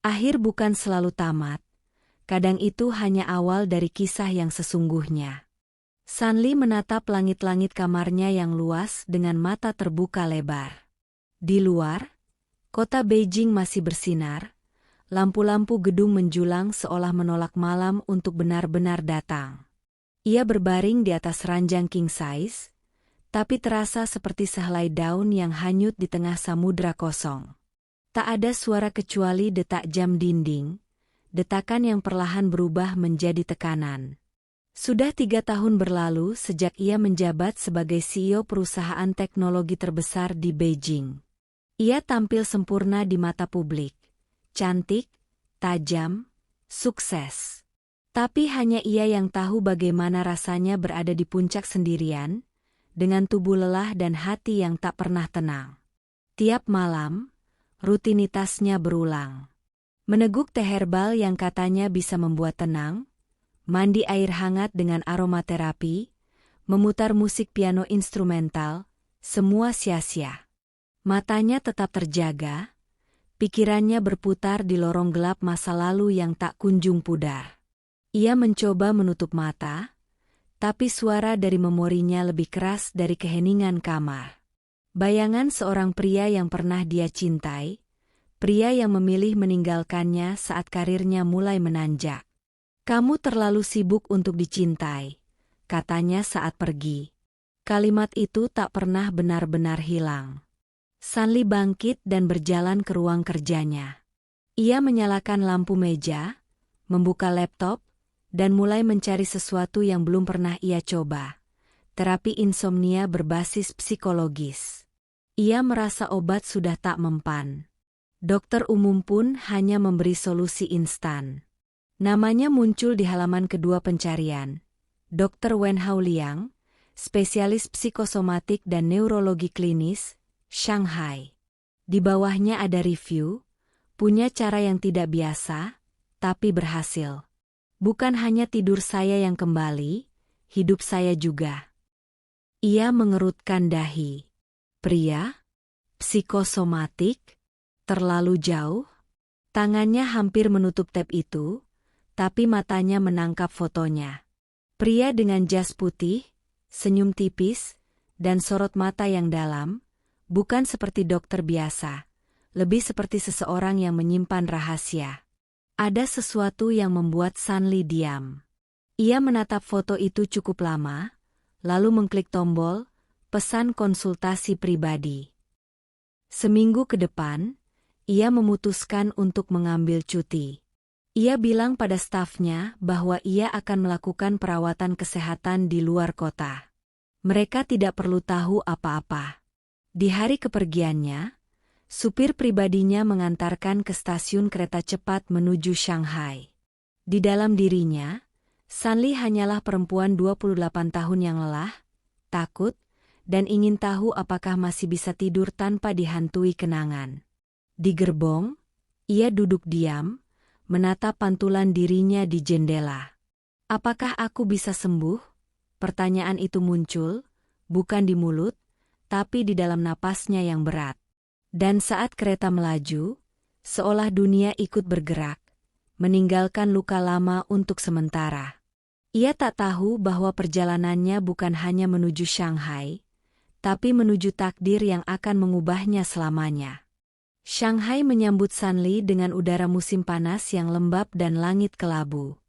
Akhir bukan selalu tamat, kadang itu hanya awal dari kisah yang sesungguhnya. Sanli menatap langit-langit kamarnya yang luas dengan mata terbuka lebar. Di luar, kota Beijing masih bersinar, lampu-lampu gedung menjulang seolah menolak malam untuk benar-benar datang. Ia berbaring di atas ranjang king size, tapi terasa seperti sehelai daun yang hanyut di tengah samudra kosong. Tak ada suara kecuali detak jam dinding, detakan yang perlahan berubah menjadi tekanan. Sudah 3 tahun berlalu sejak ia menjabat sebagai CEO perusahaan teknologi terbesar di Beijing. Ia tampil sempurna di mata publik. Cantik, tajam, sukses. Tapi hanya ia yang tahu bagaimana rasanya berada di puncak sendirian, dengan tubuh lelah dan hati yang tak pernah tenang. Tiap malam, rutinitasnya berulang. Meneguk teh herbal yang katanya bisa membuat tenang, mandi air hangat dengan aromaterapi, memutar musik piano instrumental, semua sia-sia. Matanya tetap terjaga, pikirannya berputar di lorong gelap masa lalu yang tak kunjung pudar. Ia mencoba menutup mata, tapi suara dari memorinya lebih keras dari keheningan kamar. Bayangan seorang pria yang pernah dia cintai, pria yang memilih meninggalkannya saat karirnya mulai menanjak. "Kamu terlalu sibuk untuk dicintai," katanya saat pergi. Kalimat itu tak pernah benar-benar hilang. Sanli bangkit dan berjalan ke ruang kerjanya. Ia menyalakan lampu meja, membuka laptop, dan mulai mencari sesuatu yang belum pernah ia coba. Terapi insomnia berbasis psikologis. Ia merasa obat sudah tak mempan. Dokter umum pun hanya memberi solusi instan. Namanya muncul di halaman kedua pencarian. Dr. Wen Haoliang, spesialis psikosomatik dan neurologi klinis, Shanghai. Di bawahnya ada review, punya cara yang tidak biasa, tapi berhasil. Bukan hanya tidur saya yang kembali, hidup saya juga. Ia mengerutkan dahi. Pria? Psikosomatik? Terlalu jauh? Tangannya hampir menutup tab itu, tapi matanya menangkap fotonya. Pria dengan jas putih, senyum tipis, dan sorot mata yang dalam, bukan seperti dokter biasa, lebih seperti seseorang yang menyimpan rahasia. Ada sesuatu yang membuat Sanli diam. Ia menatap foto itu cukup lama, lalu mengklik tombol, pesan konsultasi pribadi. Seminggu ke depan, ia memutuskan untuk mengambil cuti. Ia bilang pada stafnya bahwa ia akan melakukan perawatan kesehatan di luar kota. Mereka tidak perlu tahu apa-apa. Di hari kepergiannya, supir pribadinya mengantarkan ke stasiun kereta cepat menuju Shanghai. Di dalam dirinya, Sanli hanyalah perempuan 28 tahun yang lelah, takut, dan ingin tahu apakah masih bisa tidur tanpa dihantui kenangan. Di gerbong, ia duduk diam, menatap pantulan dirinya di jendela. "Apakah aku bisa sembuh?" Pertanyaan itu muncul, bukan di mulut, tapi di dalam napasnya yang berat. Dan saat kereta melaju, seolah dunia ikut bergerak, meninggalkan luka lama untuk sementara. Ia tak tahu bahwa perjalanannya bukan hanya menuju Shanghai, tapi menuju takdir yang akan mengubahnya selamanya. Shanghai menyambut Sanli dengan udara musim panas yang lembab dan langit kelabu.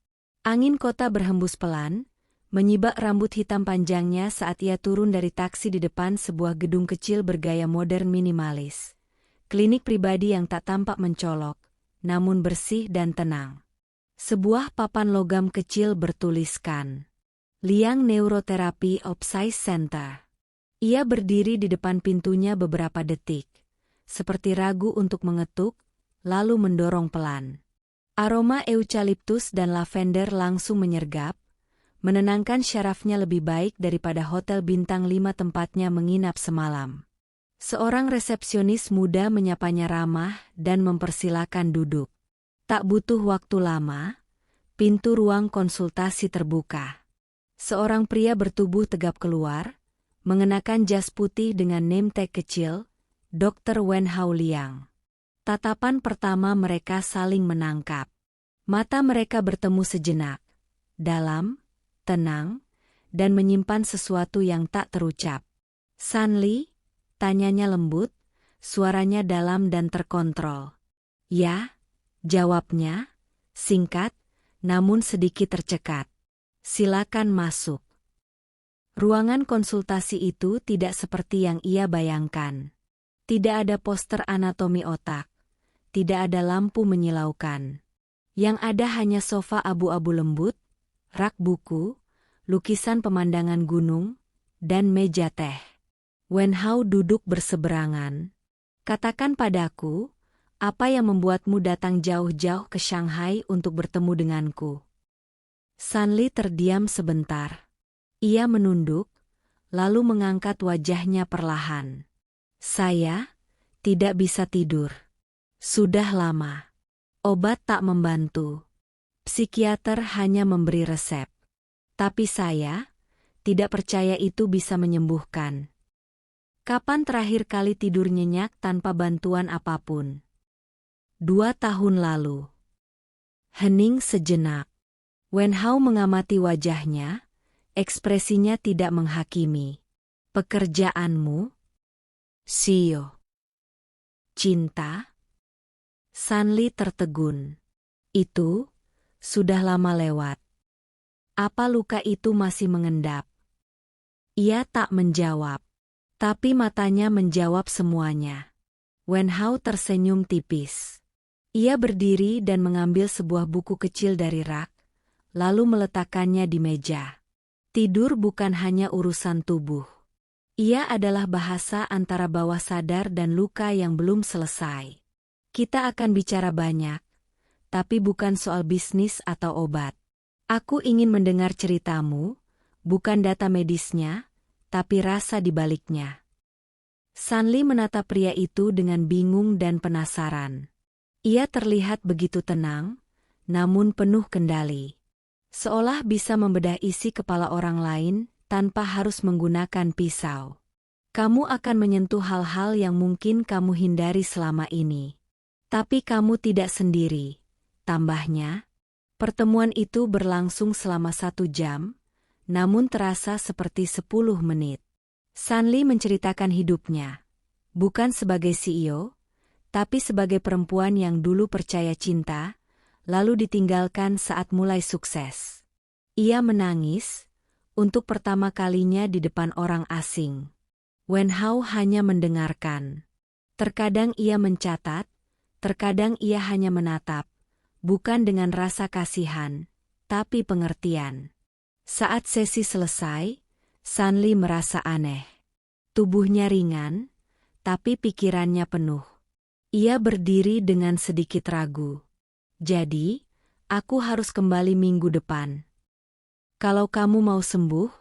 Angin kota berhembus pelan, menyibak rambut hitam panjangnya saat ia turun dari taksi di depan sebuah gedung kecil bergaya modern minimalis. Klinik pribadi yang tak tampak mencolok, namun bersih dan tenang. Sebuah papan logam kecil bertuliskan, "Liang Neurotherapy Opsais Center." Ia berdiri di depan pintunya beberapa detik, seperti ragu untuk mengetuk, lalu mendorong pelan. Aroma eukaliptus dan lavender langsung menyergap, menenangkan syarafnya lebih baik daripada hotel bintang 5 tempatnya menginap semalam. Seorang resepsionis muda menyapanya ramah dan mempersilakan duduk. Tak butuh waktu lama, pintu ruang konsultasi terbuka. Seorang pria bertubuh tegap keluar, mengenakan jas putih dengan name tag kecil, Dr. Wen Haoliang. Tatapan pertama mereka saling menangkap. Mata mereka bertemu sejenak, dalam, tenang, dan menyimpan sesuatu yang tak terucap. "Sanli?" tanyanya lembut, suaranya dalam dan terkontrol. "Ya," jawabnya, singkat, namun sedikit tercekat. "Silakan masuk." Ruangan konsultasi itu tidak seperti yang ia bayangkan. Tidak ada poster anatomi otak. Tidak ada lampu menyilaukan. Yang ada hanya sofa abu-abu lembut, rak buku, lukisan pemandangan gunung, dan meja teh. Wen Hao duduk berseberangan. "Katakan padaku, apa yang membuatmu datang jauh-jauh ke Shanghai untuk bertemu denganku?" Sanli terdiam sebentar. Ia menunduk, lalu mengangkat wajahnya perlahan. "Saya tidak bisa tidur. Sudah lama. Obat tak membantu. Psikiater hanya memberi resep. Tapi saya tidak percaya itu bisa menyembuhkan." "Kapan terakhir kali tidur nyenyak tanpa bantuan apapun?" 2 tahun lalu. Hening sejenak. Wen Hao mengamati wajahnya, ekspresinya tidak menghakimi. "Pekerjaanmu?" "Sio." "Cinta?" Sanli tertegun. "Itu sudah lama lewat." "Apa luka itu masih mengendap?" Ia tak menjawab, tapi matanya menjawab semuanya. Wen Hao tersenyum tipis. Ia berdiri dan mengambil sebuah buku kecil dari rak, lalu meletakkannya di meja. Tidur bukan hanya urusan tubuh. Ia adalah bahasa antara bawah sadar dan luka yang belum selesai. Kita akan bicara banyak, tapi bukan soal bisnis atau obat. Aku ingin mendengar ceritamu, bukan data medisnya, tapi rasa di baliknya. Sanli menatap pria itu dengan bingung dan penasaran. Ia terlihat begitu tenang, namun penuh kendali. Seolah bisa membedah isi kepala orang lain tanpa harus menggunakan pisau. "Kamu akan menyentuh hal-hal yang mungkin kamu hindari selama ini. Tapi kamu tidak sendiri," tambahnya. Pertemuan itu berlangsung selama 1 jam, namun terasa seperti 10 menit. Sanli menceritakan hidupnya, bukan sebagai CEO, tapi sebagai perempuan yang dulu percaya cinta, lalu ditinggalkan saat mulai sukses. Ia menangis, untuk pertama kalinya di depan orang asing. Wen Hao hanya mendengarkan. Terkadang ia mencatat, terkadang ia hanya menatap, bukan dengan rasa kasihan, tapi pengertian. Saat sesi selesai, Sanli merasa aneh. Tubuhnya ringan, tapi pikirannya penuh. Ia berdiri dengan sedikit ragu. "Jadi, aku harus kembali minggu depan. Kalau kamu mau sembuh,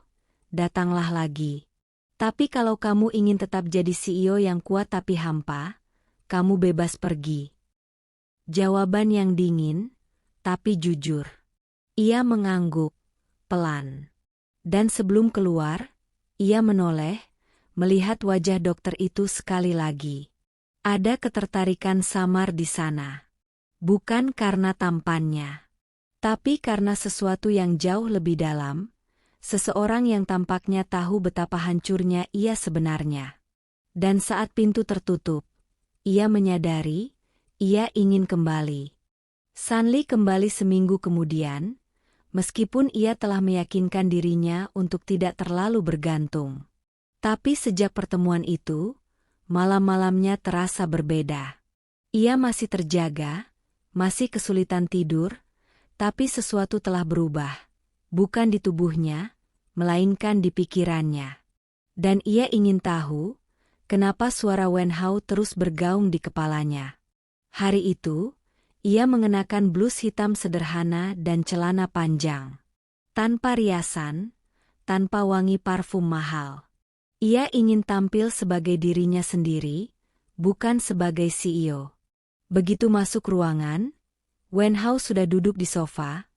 datanglah lagi. Tapi kalau kamu ingin tetap jadi CEO yang kuat tapi hampa, kamu bebas pergi." Jawaban yang dingin, tapi jujur. Ia mengangguk, pelan. Dan sebelum keluar, ia menoleh, melihat wajah dokter itu sekali lagi. Ada ketertarikan samar di sana. Bukan karena tampannya, tapi karena sesuatu yang jauh lebih dalam, seseorang yang tampaknya tahu betapa hancurnya ia sebenarnya. Dan saat pintu tertutup, ia menyadari, ia ingin kembali. Sanli kembali seminggu kemudian, meskipun ia telah meyakinkan dirinya untuk tidak terlalu bergantung. Tapi sejak pertemuan itu, malam-malamnya terasa berbeda. Ia masih terjaga, masih kesulitan tidur, tapi sesuatu telah berubah, bukan di tubuhnya, melainkan di pikirannya. Dan ia ingin tahu, kenapa suara Wen Hao terus bergaung di kepalanya. Hari itu, ia mengenakan blus hitam sederhana dan celana panjang. Tanpa riasan, tanpa wangi parfum mahal. Ia ingin tampil sebagai dirinya sendiri, bukan sebagai CEO. Begitu masuk ruangan, Wen Hao sudah duduk di sofa,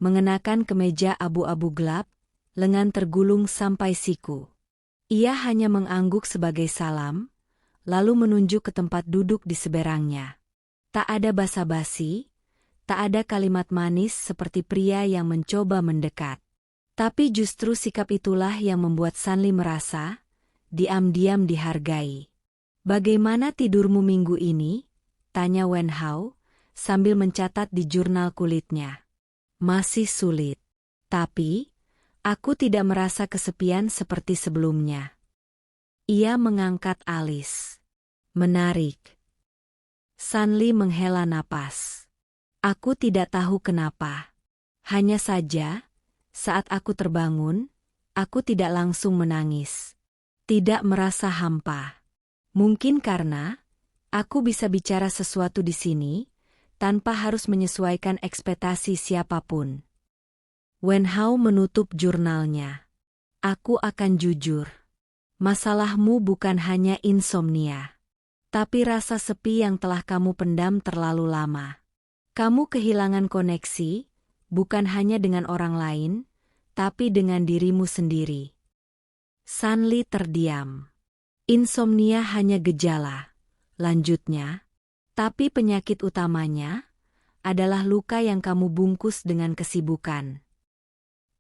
mengenakan kemeja abu-abu gelap, lengan tergulung sampai siku. Ia hanya mengangguk sebagai salam, lalu menunjuk ke tempat duduk di seberangnya. Tak ada basa-basi, tak ada kalimat manis seperti pria yang mencoba mendekat. Tapi justru sikap itulah yang membuat Sanli merasa diam-diam dihargai. "Bagaimana tidurmu minggu ini?" tanya Wen Hao sambil mencatat di jurnal kulitnya. "Masih sulit. Tapi, aku tidak merasa kesepian seperti sebelumnya." Ia mengangkat alis. "Menarik." Sanli menghela napas. "Aku tidak tahu kenapa. Hanya saja, saat aku terbangun, aku tidak langsung menangis. Tidak merasa hampa. Mungkin karena aku bisa bicara sesuatu di sini, tanpa harus menyesuaikan ekspektasi siapapun." Wen Hao menutup jurnalnya. "Aku akan jujur. Masalahmu bukan hanya insomnia, tapi rasa sepi yang telah kamu pendam terlalu lama. Kamu kehilangan koneksi, bukan hanya dengan orang lain, tapi dengan dirimu sendiri." Sanli terdiam. "Insomnia hanya gejala," lanjutnya, "tapi penyakit utamanya adalah luka yang kamu bungkus dengan kesibukan."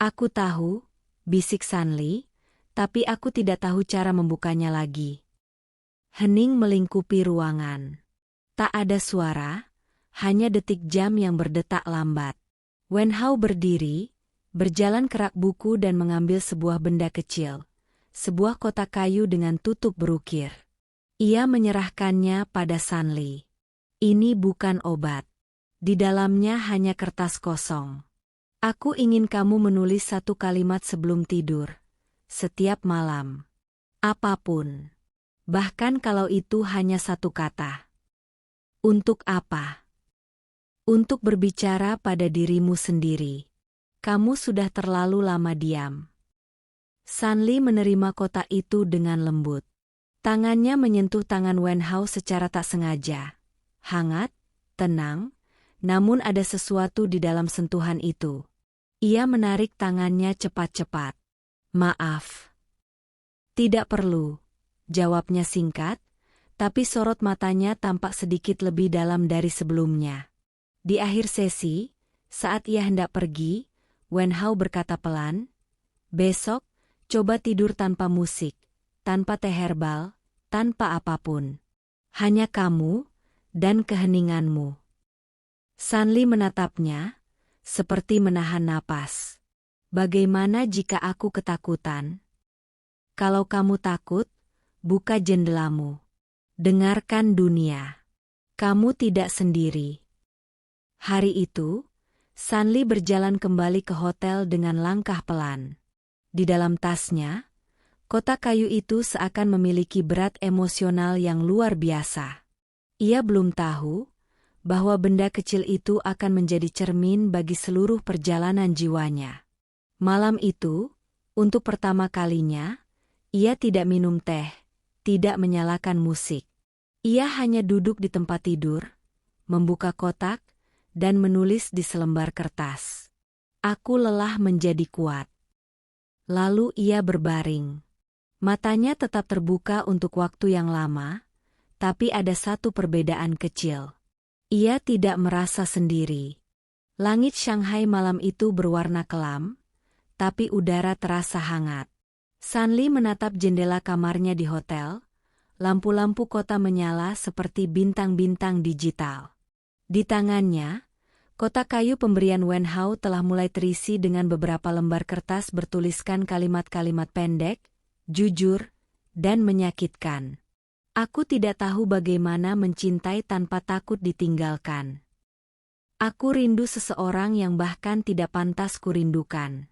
"Aku tahu," bisik Sanli, "tapi aku tidak tahu cara membukanya lagi." Hening melingkupi ruangan. Tak ada suara, hanya detik jam yang berdetak lambat. Wen Hao berdiri, berjalan ke rak buku dan mengambil sebuah benda kecil, sebuah kotak kayu dengan tutup berukir. Ia menyerahkannya pada Sanli. "Ini bukan obat. Di dalamnya hanya kertas kosong. Aku ingin kamu menulis satu kalimat sebelum tidur. Setiap malam. Apapun. Bahkan kalau itu hanya satu kata." "Untuk apa?" "Untuk berbicara pada dirimu sendiri. Kamu sudah terlalu lama diam." Sanli menerima kotak itu dengan lembut. Tangannya menyentuh tangan Wen Hao secara tak sengaja. Hangat, tenang, namun ada sesuatu di dalam sentuhan itu. Ia menarik tangannya cepat-cepat. "Maaf." "Tidak perlu," jawabnya singkat, tapi sorot matanya tampak sedikit lebih dalam dari sebelumnya. Di akhir sesi, saat ia hendak pergi, Wen Hao berkata pelan, "Besok, coba tidur tanpa musik, tanpa teh herbal, tanpa apapun. Hanya kamu dan keheninganmu." Sanli menatapnya, seperti menahan napas. "Bagaimana jika aku ketakutan?" "Kalau kamu takut, buka jendelamu. Dengarkan dunia. Kamu tidak sendiri." Hari itu, Sanli berjalan kembali ke hotel dengan langkah pelan. Di dalam tasnya, kotak kayu itu seakan memiliki berat emosional yang luar biasa. Ia belum tahu bahwa benda kecil itu akan menjadi cermin bagi seluruh perjalanan jiwanya. Malam itu, untuk pertama kalinya, ia tidak minum teh, tidak menyalakan musik. Ia hanya duduk di tempat tidur, membuka kotak, dan menulis di selembar kertas. "Aku lelah menjadi kuat." Lalu ia berbaring. Matanya tetap terbuka untuk waktu yang lama, tapi ada satu perbedaan kecil. Ia tidak merasa sendiri. Langit Shanghai malam itu berwarna kelam, tapi udara terasa hangat. Sanli menatap jendela kamarnya di hotel. Lampu-lampu kota menyala seperti bintang-bintang digital. Di tangannya, kotak kayu pemberian Wen Hao telah mulai terisi dengan beberapa lembar kertas bertuliskan kalimat-kalimat pendek, jujur, dan menyakitkan. "Aku tidak tahu bagaimana mencintai tanpa takut ditinggalkan. Aku rindu seseorang yang bahkan tidak pantas kurindukan.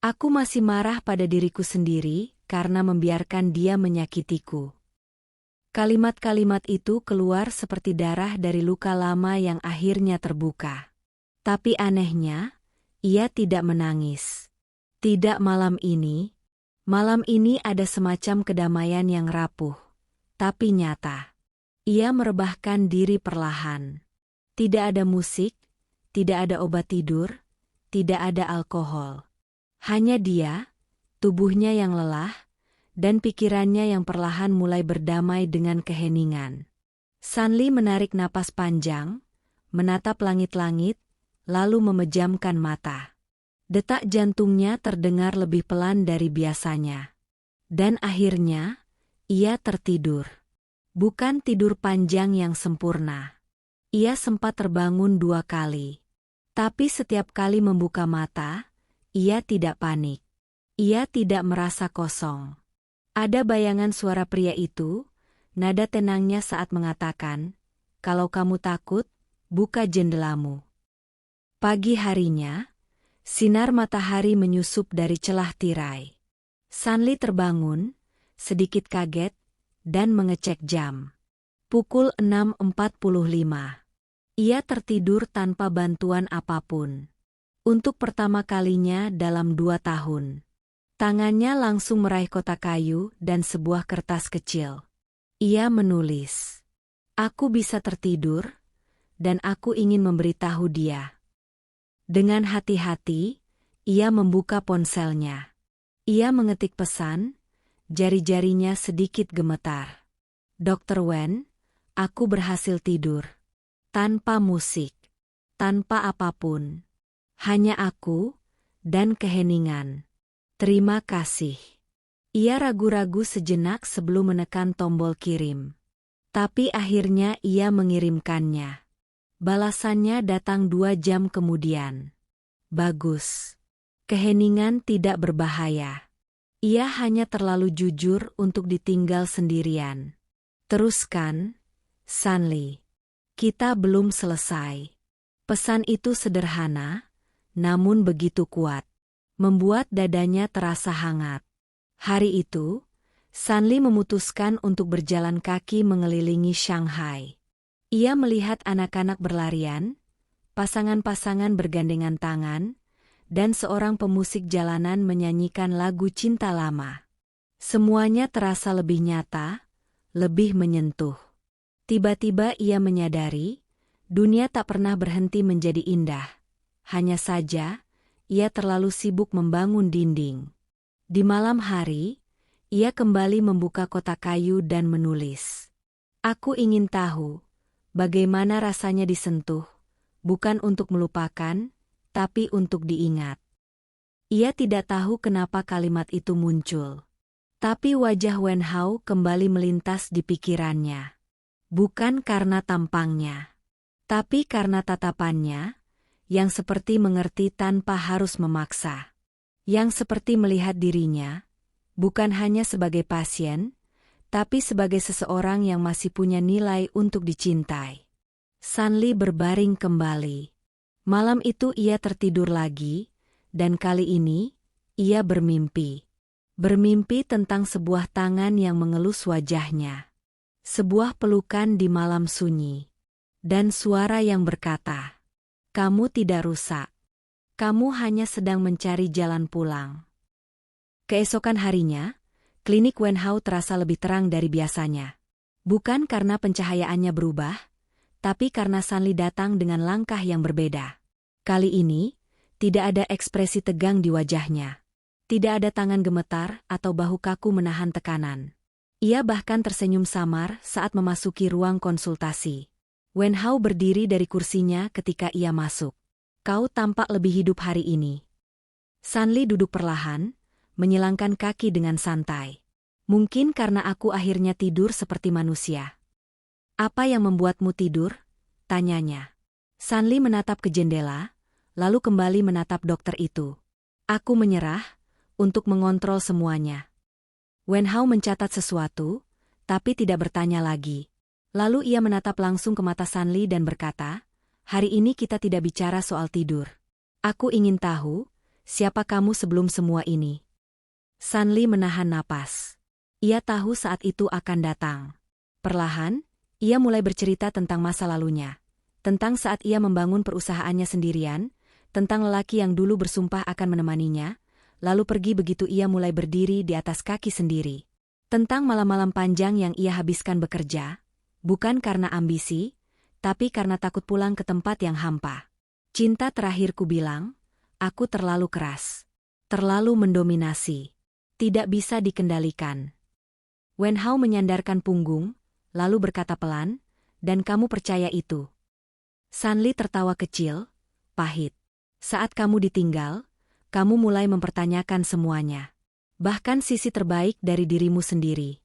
Aku masih marah pada diriku sendiri karena membiarkan dia menyakitiku." Kalimat-kalimat itu keluar seperti darah dari luka lama yang akhirnya terbuka. Tapi anehnya, ia tidak menangis. Tidak malam ini. Malam ini ada semacam kedamaian yang rapuh, tapi nyata. Ia merebahkan diri perlahan. Tidak ada musik, tidak ada obat tidur, tidak ada alkohol. Hanya dia, tubuhnya yang lelah, dan pikirannya yang perlahan mulai berdamai dengan keheningan. Sanli menarik napas panjang, menatap langit-langit, lalu memejamkan mata. Detak jantungnya terdengar lebih pelan dari biasanya. Dan akhirnya, ia tertidur. Bukan tidur panjang yang sempurna. Ia sempat terbangun 2 kali. Tapi setiap kali membuka mata, ia tidak panik. Ia tidak merasa kosong. Ada bayangan suara pria itu, nada tenangnya saat mengatakan, "Kalau kamu takut, buka jendelamu." Pagi harinya, sinar matahari menyusup dari celah tirai. Sanli terbangun, sedikit kaget, dan mengecek jam. Pukul 6.45. Ia tertidur tanpa bantuan apapun. Untuk pertama kalinya dalam 2 tahun. Tangannya langsung meraih kotak kayu dan sebuah kertas kecil. Ia menulis, "Aku bisa tertidur, dan aku ingin memberitahu dia." Dengan hati-hati, ia membuka ponselnya. Ia mengetik pesan, jari-jarinya sedikit gemetar. "Dr. Wen, aku berhasil tidur. Tanpa musik, tanpa apapun. Hanya aku, dan keheningan. Terima kasih." Ia ragu-ragu sejenak sebelum menekan tombol kirim. Tapi akhirnya ia mengirimkannya. Balasannya datang 2 jam kemudian. "Bagus. Keheningan tidak berbahaya. Ia hanya terlalu jujur untuk ditinggal sendirian. Teruskan, Sanli. Kita belum selesai." Pesan itu sederhana, namun begitu kuat. Membuat dadanya terasa hangat. Hari itu, Sanli memutuskan untuk berjalan kaki mengelilingi Shanghai. Ia melihat anak-anak berlarian, pasangan-pasangan bergandengan tangan, dan seorang pemusik jalanan menyanyikan lagu cinta lama. Semuanya terasa lebih nyata, lebih menyentuh. Tiba-tiba ia menyadari, dunia tak pernah berhenti menjadi indah. Hanya saja, ia terlalu sibuk membangun dinding. Di malam hari, ia kembali membuka kotak kayu dan menulis. "Aku ingin tahu, bagaimana rasanya disentuh, bukan untuk melupakan, tapi untuk diingat." Ia tidak tahu kenapa kalimat itu muncul. Tapi wajah Wen Hao kembali melintas di pikirannya. Bukan karena tampangnya, tapi karena tatapannya, yang seperti mengerti tanpa harus memaksa. Yang seperti melihat dirinya, bukan hanya sebagai pasien, tapi sebagai seseorang yang masih punya nilai untuk dicintai. Sanli berbaring kembali. Malam itu ia tertidur lagi, dan kali ini, ia bermimpi. Bermimpi tentang sebuah tangan yang mengelus wajahnya. Sebuah pelukan di malam sunyi. Dan suara yang berkata, "Kamu tidak rusak. Kamu hanya sedang mencari jalan pulang." Keesokan harinya, klinik Wen Hao terasa lebih terang dari biasanya. Bukan karena pencahayaannya berubah, tapi karena Sanli datang dengan langkah yang berbeda. Kali ini, tidak ada ekspresi tegang di wajahnya. Tidak ada tangan gemetar atau bahu kaku menahan tekanan. Ia bahkan tersenyum samar saat memasuki ruang konsultasi. Wen Hao berdiri dari kursinya ketika ia masuk. "Kau tampak lebih hidup hari ini." Sanli duduk perlahan, menyilangkan kaki dengan santai. "Mungkin karena aku akhirnya tidur seperti manusia." "Apa yang membuatmu tidur?" tanyanya. Sanli menatap ke jendela, lalu kembali menatap dokter itu. "Aku menyerah, untuk mengontrol semuanya." Wen Hao mencatat sesuatu, tapi tidak bertanya lagi. Lalu ia menatap langsung ke mata Sanli dan berkata, "Hari ini kita tidak bicara soal tidur. Aku ingin tahu, siapa kamu sebelum semua ini?" Sanli menahan napas. Ia tahu saat itu akan datang. Perlahan, ia mulai bercerita tentang masa lalunya. Tentang saat ia membangun perusahaannya sendirian, tentang lelaki yang dulu bersumpah akan menemaninya, lalu pergi begitu ia mulai berdiri di atas kaki sendiri. Tentang malam-malam panjang yang ia habiskan bekerja, bukan karena ambisi, tapi karena takut pulang ke tempat yang hampa. "Cinta terakhirku bilang, aku terlalu keras. Terlalu mendominasi. Tidak bisa dikendalikan." Wen Hao menyandarkan punggung, lalu berkata pelan, dan kamu percaya itu. Sanli tertawa kecil, pahit. Saat kamu ditinggal, kamu mulai mempertanyakan semuanya. Bahkan sisi terbaik dari dirimu sendiri.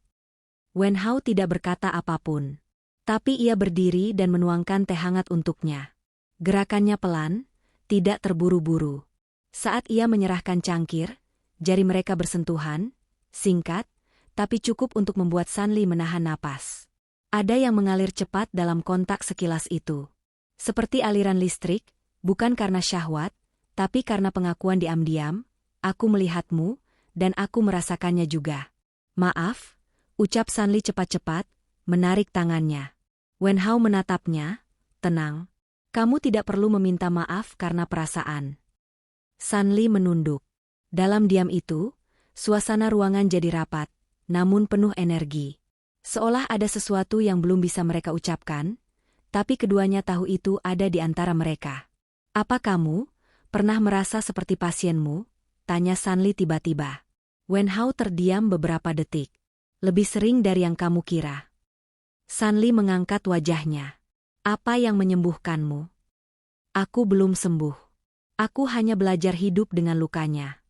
Wen Hao tidak berkata apapun. Tapi ia berdiri dan menuangkan teh hangat untuknya. Gerakannya pelan, tidak terburu-buru. Saat ia menyerahkan cangkir, jari mereka bersentuhan, singkat, tapi cukup untuk membuat Sanli menahan napas. Ada yang mengalir cepat dalam kontak sekilas itu. Seperti aliran listrik, bukan karena syahwat, tapi karena pengakuan diam-diam, aku melihatmu, dan aku merasakannya juga. Maaf, ucap Sanli cepat-cepat, menarik tangannya. Wen Hao menatapnya, tenang. Kamu tidak perlu meminta maaf karena perasaan. Sanli menunduk. Dalam diam itu, suasana ruangan jadi rapat, namun penuh energi. Seolah ada sesuatu yang belum bisa mereka ucapkan, tapi keduanya tahu itu ada di antara mereka. Apa kamu pernah merasa seperti pasienmu? Tanya Sanli tiba-tiba. Wen Hao terdiam beberapa detik. Lebih sering dari yang kamu kira. Sanli mengangkat wajahnya. Apa yang menyembuhkanmu? Aku belum sembuh. Aku hanya belajar hidup dengan lukanya.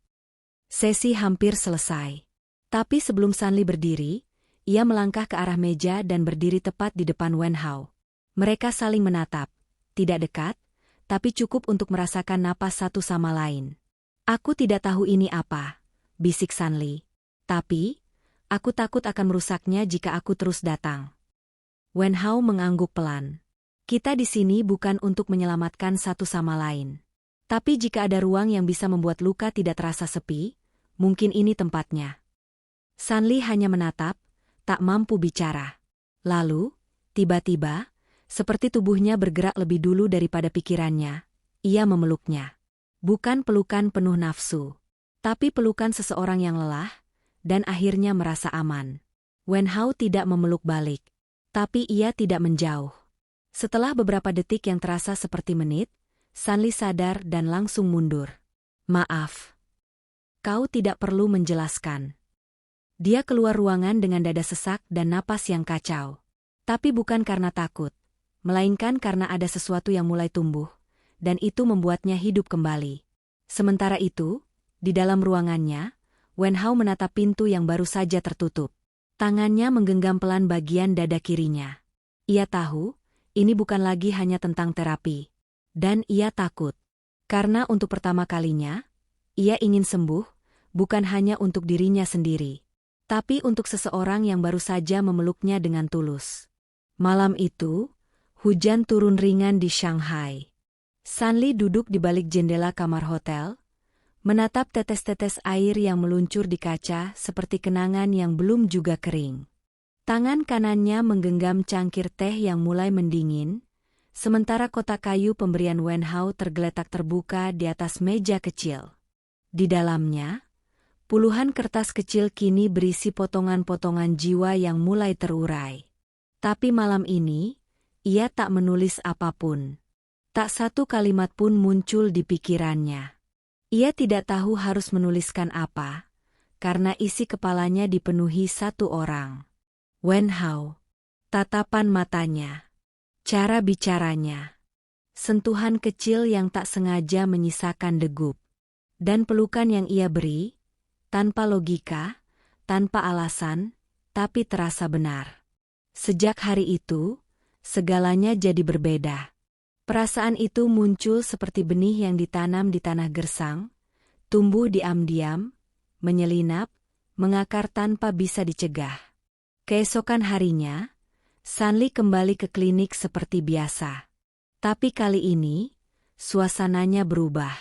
Sesi hampir selesai. Tapi sebelum Sanli berdiri, ia melangkah ke arah meja dan berdiri tepat di depan Wen Hao. Mereka saling menatap. Tidak dekat, tapi cukup untuk merasakan napas satu sama lain. Aku tidak tahu ini apa, bisik Sanli. Tapi, aku takut akan merusaknya jika aku terus datang. Wen Hao mengangguk pelan. Kita di sini bukan untuk menyelamatkan satu sama lain. Tapi jika ada ruang yang bisa membuat luka tidak terasa sepi, mungkin ini tempatnya. Sanli hanya menatap, tak mampu bicara. Lalu, tiba-tiba, seperti tubuhnya bergerak lebih dulu daripada pikirannya, ia memeluknya. Bukan pelukan penuh nafsu, tapi pelukan seseorang yang lelah, dan akhirnya merasa aman. Wen Hao tidak memeluk balik, tapi ia tidak menjauh. Setelah beberapa detik yang terasa seperti menit, Sanli sadar dan langsung mundur. Maaf. Kau tidak perlu menjelaskan. Dia keluar ruangan dengan dada sesak dan napas yang kacau. Tapi bukan karena takut, melainkan karena ada sesuatu yang mulai tumbuh, dan itu membuatnya hidup kembali. Sementara itu, di dalam ruangannya, Wen Hao menatap pintu yang baru saja tertutup. Tangannya menggenggam pelan bagian dada kirinya. Ia tahu, ini bukan lagi hanya tentang terapi. Dan ia takut. Karena untuk pertama kalinya, ia ingin sembuh, bukan hanya untuk dirinya sendiri, tapi untuk seseorang yang baru saja memeluknya dengan tulus. Malam itu, hujan turun ringan di Shanghai. Sanli duduk di balik jendela kamar hotel, menatap tetes-tetes air yang meluncur di kaca seperti kenangan yang belum juga kering. Tangan kanannya menggenggam cangkir teh yang mulai mendingin, sementara kotak kayu pemberian Wen Hao tergeletak terbuka di atas meja kecil. Di dalamnya, puluhan kertas kecil kini berisi potongan-potongan jiwa yang mulai terurai. Tapi malam ini, ia tak menulis apapun. Tak satu kalimat pun muncul di pikirannya. Ia tidak tahu harus menuliskan apa, karena isi kepalanya dipenuhi satu orang. Wen Hao. Tatapan matanya. Cara bicaranya. Sentuhan kecil yang tak sengaja menyisakan degup. Dan pelukan yang ia beri, tanpa logika, tanpa alasan, tapi terasa benar. Sejak hari itu, segalanya jadi berbeda. Perasaan itu muncul seperti benih yang ditanam di tanah gersang, tumbuh diam-diam, menyelinap, mengakar tanpa bisa dicegah. Keesokan harinya, Sanli kembali ke klinik seperti biasa. Tapi kali ini, suasananya berubah.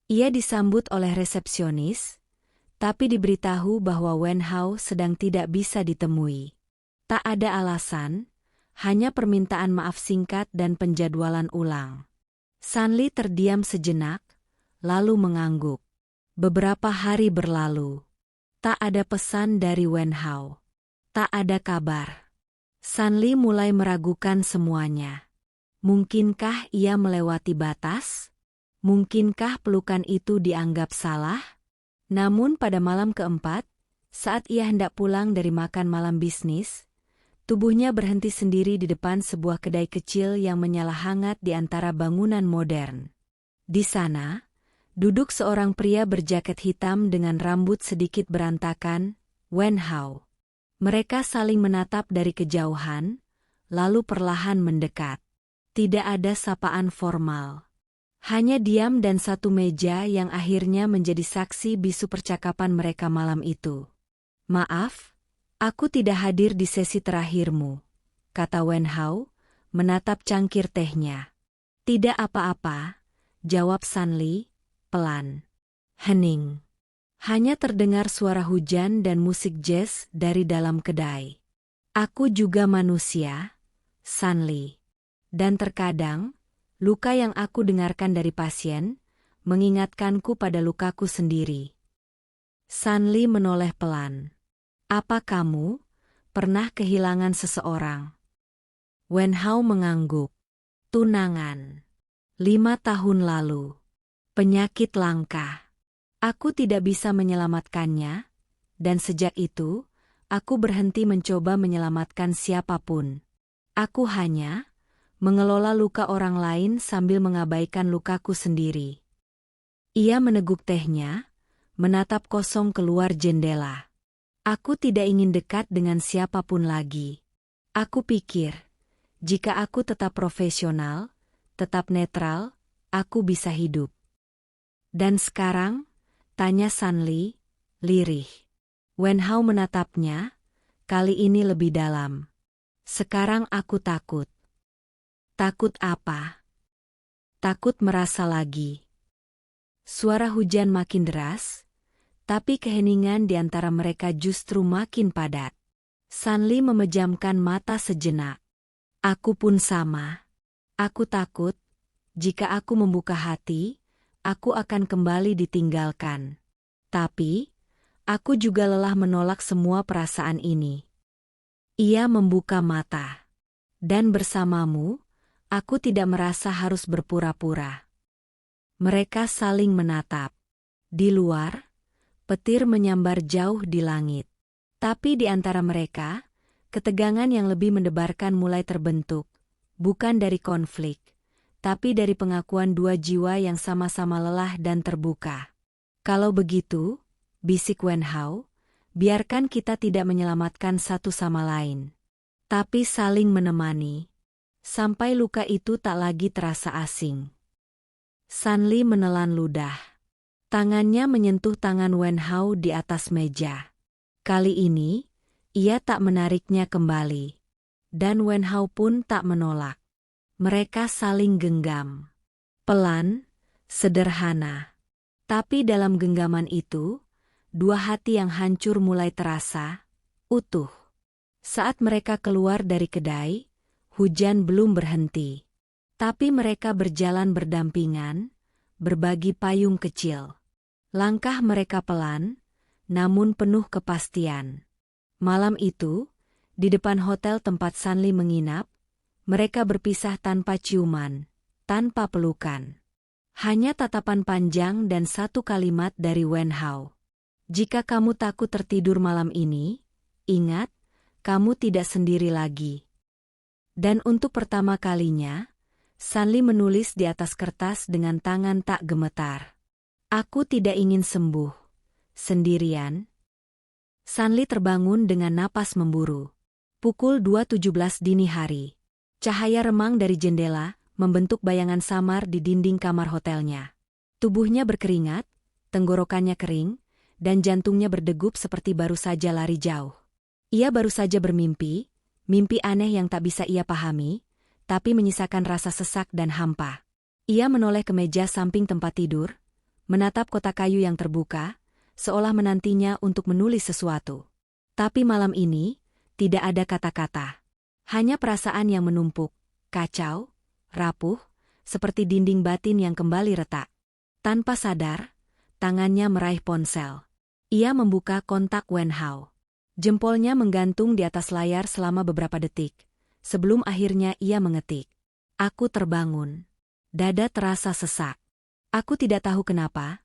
Ia disambut oleh resepsionis, tapi diberitahu bahwa Wen Hao sedang tidak bisa ditemui. Tak ada alasan, hanya permintaan maaf singkat dan penjadwalan ulang. Sanli terdiam sejenak, lalu mengangguk. Beberapa hari berlalu. Tak ada pesan dari Wen Hao. Tak ada kabar. Sanli mulai meragukan semuanya. Mungkinkah ia melewati batas? Mungkinkah pelukan itu dianggap salah? Namun pada malam keempat, saat ia hendak pulang dari makan malam bisnis, Tubuhnya berhenti sendiri di depan sebuah kedai kecil yang menyala hangat di antara bangunan modern. Di sana, duduk seorang pria berjaket hitam dengan rambut sedikit berantakan, Wen Hao. Mereka saling menatap dari kejauhan, lalu perlahan mendekat. Tidak ada sapaan formal. Hanya diam dan satu meja yang akhirnya menjadi saksi bisu percakapan mereka malam itu. "Maaf, aku tidak hadir di sesi terakhirmu," kata Wen Hao, menatap cangkir tehnya. "Tidak apa-apa," jawab Sanli, pelan. Hening. Hanya terdengar suara hujan dan musik jazz dari dalam kedai. "Aku juga manusia, Sanli. Dan terkadang, luka yang aku dengarkan dari pasien, mengingatkanku pada lukaku sendiri." Sanli menoleh pelan. "Apa kamu pernah kehilangan seseorang?" Wen Hao mengangguk. "Tunangan. 5 tahun lalu. Penyakit langka. Aku tidak bisa menyelamatkannya, dan sejak itu, aku berhenti mencoba menyelamatkan siapapun. Aku hanya mengelola luka orang lain sambil mengabaikan lukaku sendiri." Ia meneguk tehnya, menatap kosong keluar jendela. "Aku tidak ingin dekat dengan siapapun lagi. Aku pikir, jika aku tetap profesional, tetap netral, aku bisa hidup." "Dan sekarang?" tanya Sanli, lirih. Wen Hao menatapnya, kali ini lebih dalam. "Sekarang aku takut." "Takut apa?" "Takut merasa lagi." Suara hujan makin deras, tapi keheningan di antara mereka justru makin padat. Sanli memejamkan mata sejenak. "Aku pun sama. Aku takut, jika aku membuka hati, aku akan kembali ditinggalkan. Tapi, aku juga lelah menolak semua perasaan ini." Ia membuka mata. "Dan bersamamu, aku tidak merasa harus berpura-pura." Mereka saling menatap. Di luar, petir menyambar jauh di langit. Tapi di antara mereka, ketegangan yang lebih mendebarkan mulai terbentuk, bukan dari konflik, tapi dari pengakuan dua jiwa yang sama-sama lelah dan terbuka. "Kalau begitu," bisik Wen Hao, "biarkan kita tidak menyelamatkan satu sama lain, tapi saling menemani, sampai luka itu tak lagi terasa asing." Sanli menelan ludah. Tangannya menyentuh tangan Wen Hao di atas meja. Kali ini, ia tak menariknya kembali. Dan Wen Hao pun tak menolak. Mereka saling genggam. Pelan, sederhana. Tapi dalam genggaman itu, dua hati yang hancur mulai terasa, utuh. Saat mereka keluar dari kedai, hujan belum berhenti. Tapi mereka berjalan berdampingan, berbagi payung kecil. Langkah mereka pelan, namun penuh kepastian. Malam itu, di depan hotel tempat Sanli menginap, mereka berpisah tanpa ciuman, tanpa pelukan. Hanya tatapan panjang dan satu kalimat dari Wen Hao. "Jika kamu takut tertidur malam ini, ingat, kamu tidak sendiri lagi." Dan untuk pertama kalinya, Sanli menulis di atas kertas dengan tangan tak gemetar. "Aku tidak ingin sembuh sendirian." Sanli terbangun dengan napas memburu. Pukul 2.17 dini hari. Cahaya remang dari jendela membentuk bayangan samar di dinding kamar hotelnya. Tubuhnya berkeringat, tenggorokannya kering, dan jantungnya berdegup seperti baru saja lari jauh. Ia baru saja bermimpi, mimpi aneh yang tak bisa ia pahami, tapi menyisakan rasa sesak dan hampa. Ia menoleh ke meja samping tempat tidur, menatap kotak kayu yang terbuka, seolah menantinya untuk menulis sesuatu. Tapi malam ini, tidak ada kata-kata. Hanya perasaan yang menumpuk, kacau, rapuh, seperti dinding batin yang kembali retak. Tanpa sadar, tangannya meraih ponsel. Ia membuka kontak Wen Hao. Jempolnya menggantung di atas layar selama beberapa detik. Sebelum akhirnya ia mengetik. "Aku terbangun. Dada terasa sesak. Aku tidak tahu kenapa,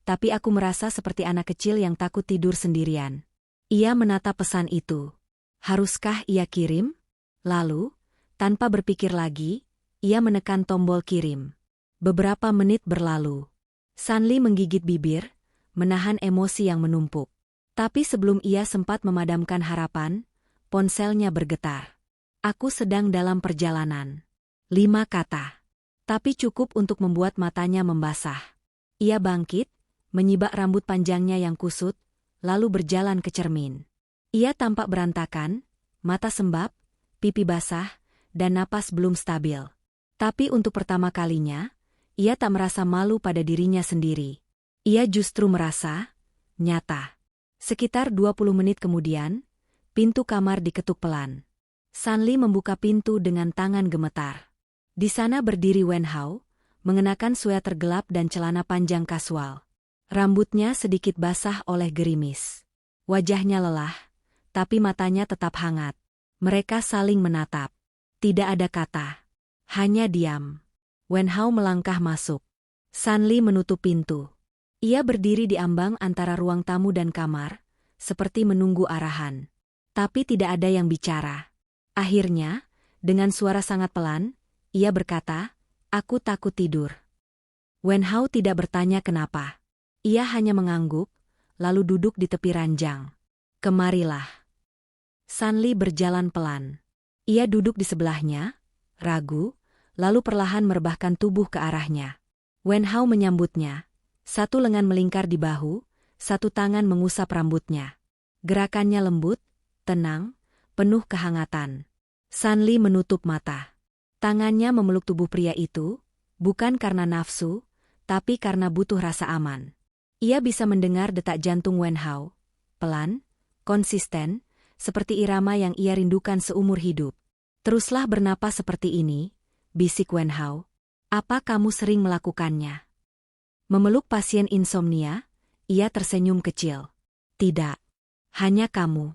tapi aku merasa seperti anak kecil yang takut tidur sendirian." Ia menatap pesan itu. Haruskah ia kirim? Lalu, tanpa berpikir lagi, ia menekan tombol kirim. Beberapa menit berlalu. Sanli menggigit bibir, menahan emosi yang menumpuk. Tapi sebelum ia sempat memadamkan harapan, ponselnya bergetar. Aku sedang dalam perjalanan. 5 kata. Tapi cukup untuk membuat matanya membasah. Ia bangkit, menyibak rambut panjangnya yang kusut, lalu berjalan ke cermin. Ia tampak berantakan, mata sembab, pipi basah, dan napas belum stabil. Tapi untuk pertama kalinya, ia tak merasa malu pada dirinya sendiri. Ia justru merasa nyata. Sekitar 20 menit kemudian, pintu kamar diketuk pelan. Sanli membuka pintu dengan tangan gemetar. Di sana berdiri Wen Hao, mengenakan sweater gelap dan celana panjang kasual. Rambutnya sedikit basah oleh gerimis. Wajahnya lelah, tapi matanya tetap hangat. Mereka saling menatap. Tidak ada kata. Hanya diam. Wen Hao melangkah masuk. Sanli menutup pintu. Ia berdiri di ambang antara ruang tamu dan kamar, seperti menunggu arahan. Tapi tidak ada yang bicara. Akhirnya, dengan suara sangat pelan, ia berkata, "Aku takut tidur." Wen Hao tidak bertanya kenapa. Ia hanya mengangguk, lalu duduk di tepi ranjang. "Kemarilah." Sanli berjalan pelan. Ia duduk di sebelahnya, ragu, lalu perlahan merebahkan tubuh ke arahnya. Wen Hao menyambutnya. Satu lengan melingkar di bahu, satu tangan mengusap rambutnya. Gerakannya lembut, tenang, penuh kehangatan. Sanli menutup mata. Tangannya memeluk tubuh pria itu, bukan karena nafsu, tapi karena butuh rasa aman. Ia bisa mendengar detak jantung Wen Hao, pelan, konsisten, seperti irama yang ia rindukan seumur hidup. "Teruslah bernapas seperti ini," bisik Wen Hao. "Apa kamu sering melakukannya?" Memeluk pasien insomnia, ia tersenyum kecil. "Tidak. Hanya kamu."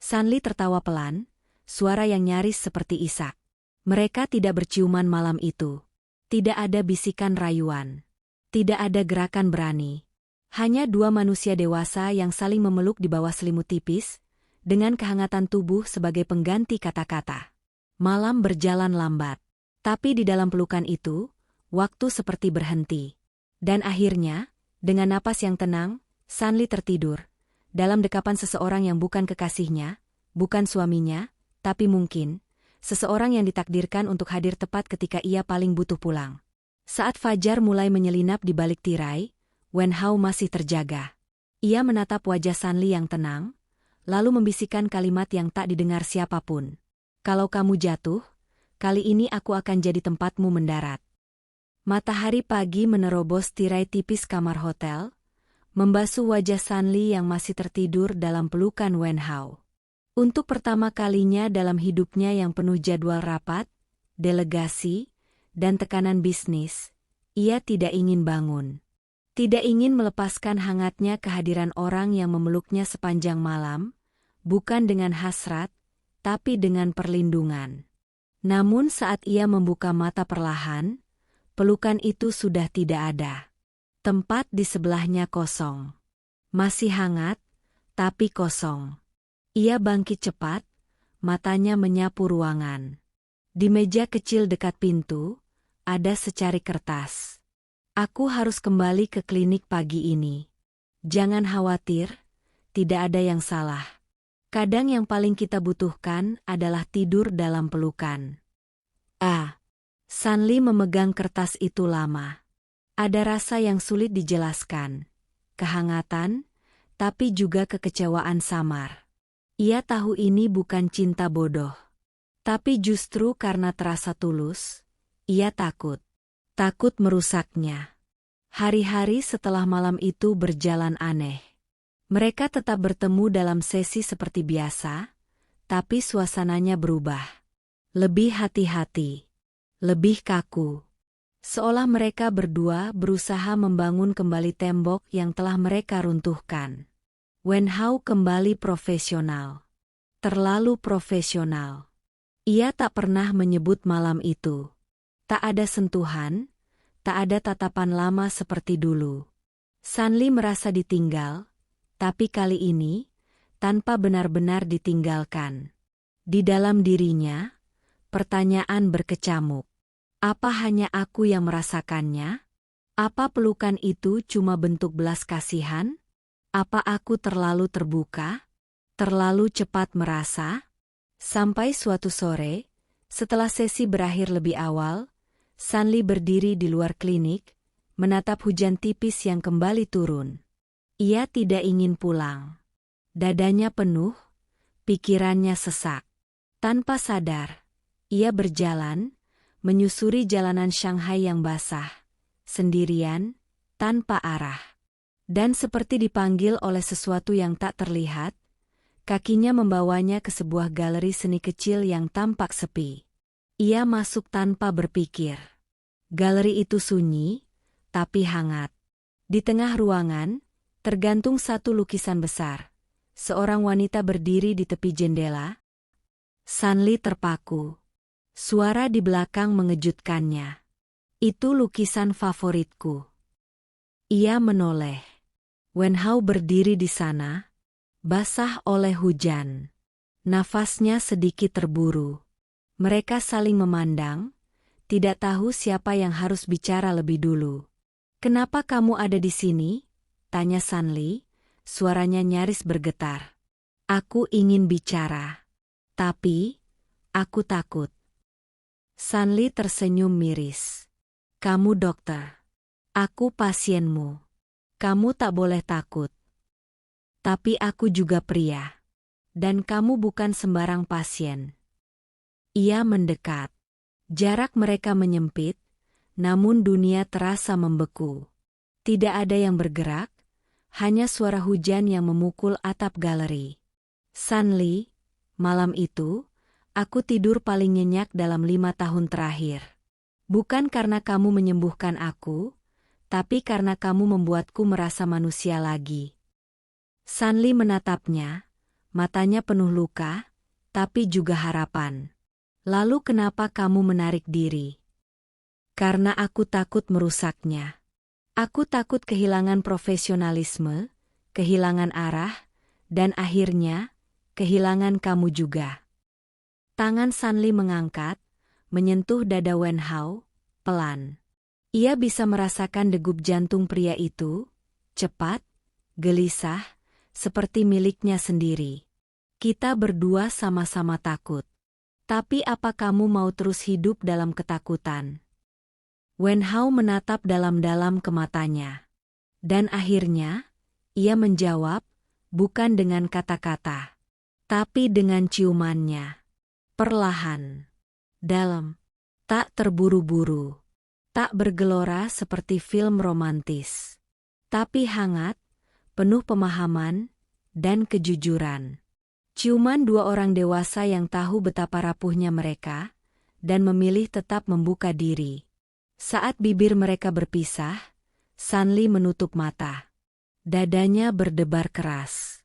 Sanli tertawa pelan, suara yang nyaris seperti isak. Mereka tidak berciuman malam itu. Tidak ada bisikan rayuan. Tidak ada gerakan berani. Hanya dua manusia dewasa yang saling memeluk di bawah selimut tipis, dengan kehangatan tubuh sebagai pengganti kata-kata. Malam berjalan lambat. Tapi di dalam pelukan itu, waktu seperti berhenti. Dan akhirnya, dengan napas yang tenang, Sanli tertidur. Dalam dekapan seseorang yang bukan kekasihnya, bukan suaminya, tapi mungkin, seseorang yang ditakdirkan untuk hadir tepat ketika ia paling butuh pulang. Saat fajar mulai menyelinap di balik tirai, Wen Hao masih terjaga. Ia menatap wajah Sanli yang tenang, lalu membisikkan kalimat yang tak didengar siapapun. "Kalau kamu jatuh, kali ini aku akan jadi tempatmu mendarat." Matahari pagi menerobos tirai tipis kamar hotel, membasuh wajah Sanli yang masih tertidur dalam pelukan Wen Hao. Untuk pertama kalinya dalam hidupnya yang penuh jadwal rapat, delegasi, dan tekanan bisnis, ia tidak ingin bangun. Tidak ingin melepaskan hangatnya kehadiran orang yang memeluknya sepanjang malam, bukan dengan hasrat, tapi dengan perlindungan. Namun saat ia membuka mata perlahan, pelukan itu sudah tidak ada. Tempat di sebelahnya kosong. Masih hangat, tapi kosong. Ia bangkit cepat, matanya menyapu ruangan. Di meja kecil dekat pintu, ada secari kertas. "Aku harus kembali ke klinik pagi ini. Jangan khawatir, tidak ada yang salah. Kadang yang paling kita butuhkan adalah tidur dalam pelukan." Sanli memegang kertas itu lama. Ada rasa yang sulit dijelaskan. Kehangatan, tapi juga kekecewaan samar. Ia tahu ini bukan cinta bodoh. Tapi justru karena terasa tulus, ia takut. Takut merusaknya. Hari-hari setelah malam itu berjalan aneh. Mereka tetap bertemu dalam sesi seperti biasa, tapi suasananya berubah. Lebih hati-hati. Lebih kaku. Seolah mereka berdua berusaha membangun kembali tembok yang telah mereka runtuhkan. Wen Hao kembali profesional. Terlalu profesional. Ia tak pernah menyebut malam itu. Tak ada sentuhan, tak ada tatapan lama seperti dulu. Sanli merasa ditinggal, tapi kali ini, tanpa benar-benar ditinggalkan. Di dalam dirinya, pertanyaan berkecamuk. Apa hanya aku yang merasakannya? Apa pelukan itu cuma bentuk belas kasihan? Apa aku terlalu terbuka? Terlalu cepat merasa? Sampai suatu sore, setelah sesi berakhir lebih awal, Sanli berdiri di luar klinik, menatap hujan tipis yang kembali turun. Ia tidak ingin pulang. Dadanya penuh, pikirannya sesak. Tanpa sadar, ia berjalan, menyusuri jalanan Shanghai yang basah, sendirian, tanpa arah. Dan seperti dipanggil oleh sesuatu yang tak terlihat, kakinya membawanya ke sebuah galeri seni kecil yang tampak sepi. Ia masuk tanpa berpikir. Galeri itu sunyi, tapi hangat. Di tengah ruangan, tergantung satu lukisan besar. Seorang wanita berdiri di tepi jendela. Sanli terpaku. Suara di belakang mengejutkannya. Itu lukisan favoritku. Ia menoleh. Wenhao berdiri di sana, basah oleh hujan. Nafasnya sedikit terburu. Mereka saling memandang, tidak tahu siapa yang harus bicara lebih dulu. "Kenapa kamu ada di sini?" tanya Sanli, suaranya nyaris bergetar. "Aku ingin bicara. Tapi, aku takut." Sanli tersenyum miris. "Kamu dokter. Aku pasienmu. Kamu tak boleh takut. Tapi aku juga pria. Dan kamu bukan sembarang pasien." Ia mendekat. Jarak mereka menyempit, namun dunia terasa membeku. Tidak ada yang bergerak, hanya suara hujan yang memukul atap galeri. "Sanli, malam itu, aku tidur paling nyenyak dalam 5 tahun terakhir. Bukan karena kamu menyembuhkan aku, tapi karena kamu membuatku merasa manusia lagi." Sanli menatapnya, matanya penuh luka, tapi juga harapan. "Lalu kenapa kamu menarik diri?" "Karena aku takut merusaknya. Aku takut kehilangan profesionalisme, kehilangan arah, dan akhirnya, kehilangan kamu juga." Tangan Sanli mengangkat, menyentuh dada Wenhao, pelan. Ia bisa merasakan degup jantung pria itu, cepat, gelisah, seperti miliknya sendiri. "Kita berdua sama-sama takut. Tapi apa kamu mau terus hidup dalam ketakutan?" Wenhao menatap dalam-dalam ke matanya. Dan akhirnya, ia menjawab, bukan dengan kata-kata, tapi dengan ciumannya. Perlahan, dalam, tak terburu-buru, tak bergelora seperti film romantis, tapi hangat, penuh pemahaman, dan kejujuran. Ciuman dua orang dewasa yang tahu betapa rapuhnya mereka, dan memilih tetap membuka diri. Saat bibir mereka berpisah, Sanli menutup mata. Dadanya berdebar keras.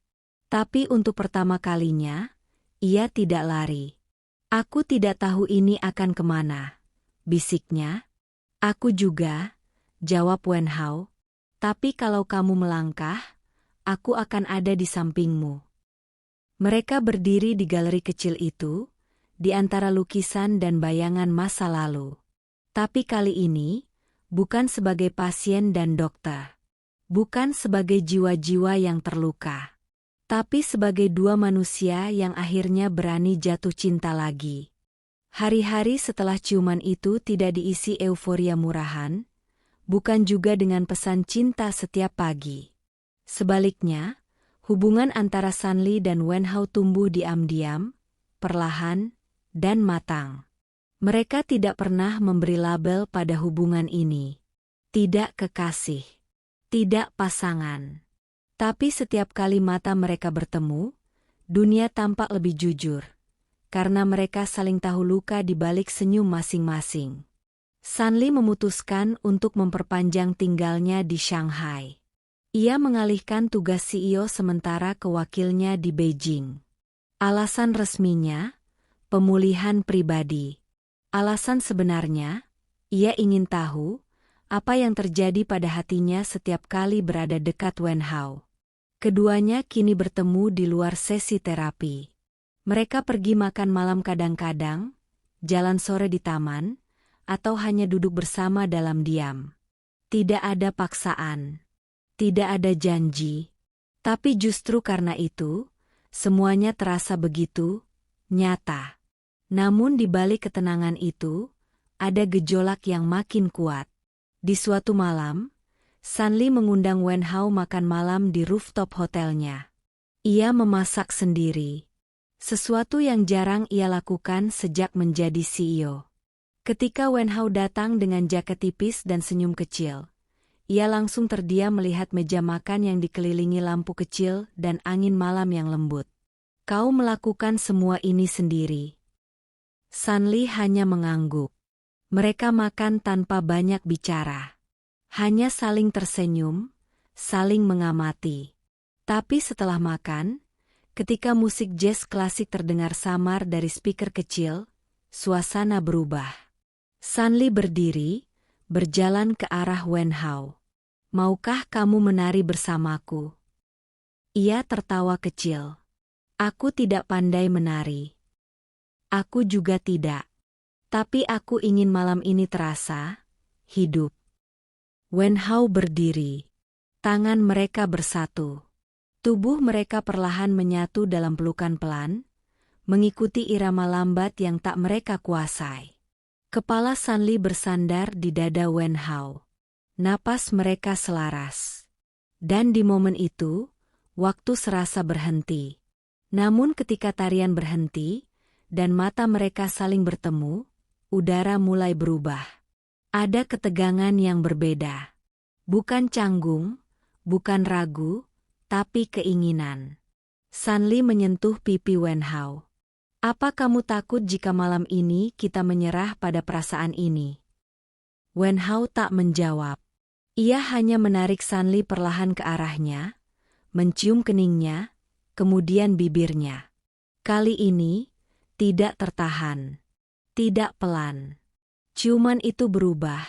Tapi untuk pertama kalinya, ia tidak lari. "Aku tidak tahu ini akan kemana," bisiknya. "Aku juga," jawab Wenhao. "Tapi kalau kamu melangkah, aku akan ada di sampingmu." Mereka berdiri di galeri kecil itu, di antara lukisan dan bayangan masa lalu. Tapi kali ini, bukan sebagai pasien dan dokter. Bukan sebagai jiwa-jiwa yang terluka. Tapi sebagai dua manusia yang akhirnya berani jatuh cinta lagi. Hari-hari setelah ciuman itu tidak diisi euforia murahan, bukan juga dengan pesan cinta setiap pagi. Sebaliknya, hubungan antara Sanli dan Wenhao tumbuh diam-diam, perlahan, dan matang. Mereka tidak pernah memberi label pada hubungan ini. Tidak kekasih. Tidak pasangan. Tapi setiap kali mata mereka bertemu, dunia tampak lebih jujur. Karena mereka saling tahu luka di balik senyum masing-masing. Sanli memutuskan untuk memperpanjang tinggalnya di Shanghai. Ia mengalihkan tugas CEO sementara ke wakilnya di Beijing. Alasan resminya, pemulihan pribadi. Alasan sebenarnya, ia ingin tahu apa yang terjadi pada hatinya setiap kali berada dekat Wenhao. Keduanya kini bertemu di luar sesi terapi. Mereka pergi makan malam kadang-kadang, jalan sore di taman, atau hanya duduk bersama dalam diam. Tidak ada paksaan. Tidak ada janji. Tapi justru karena itu, semuanya terasa begitu nyata. Namun di balik ketenangan itu, ada gejolak yang makin kuat. Di suatu malam, Sanli mengundang Wen Hao makan malam di rooftop hotelnya. Ia memasak sendiri. Sesuatu yang jarang ia lakukan sejak menjadi CEO. Ketika Wen Hao datang dengan jaket tipis dan senyum kecil, ia langsung terdiam melihat meja makan yang dikelilingi lampu kecil dan angin malam yang lembut. Kau melakukan semua ini sendiri. Sanli hanya mengangguk. Mereka makan tanpa banyak bicara. Hanya saling tersenyum, saling mengamati. Tapi setelah makan, ketika musik jazz klasik terdengar samar dari speaker kecil, suasana berubah. Sanli berdiri, berjalan ke arah Wen Hao. Maukah kamu menari bersamaku? Ia tertawa kecil. Aku tidak pandai menari. Aku juga tidak. Tapi aku ingin malam ini terasa hidup. Wen Hao berdiri. Tangan mereka bersatu. Tubuh mereka perlahan menyatu dalam pelukan pelan, mengikuti irama lambat yang tak mereka kuasai. Kepala Sanli bersandar di dada Wen Hao. Napas mereka selaras. Dan di momen itu, waktu serasa berhenti. Namun ketika tarian berhenti, dan mata mereka saling bertemu, udara mulai berubah. Ada ketegangan yang berbeda. Bukan canggung, bukan ragu, tapi keinginan. Sanli menyentuh pipi Wen Hao. Apa kamu takut jika malam ini kita menyerah pada perasaan ini? Wen Hao tak menjawab. Ia hanya menarik Sanli perlahan ke arahnya, mencium keningnya, kemudian bibirnya. Kali ini, tidak tertahan. Tidak pelan. Ciuman itu berubah,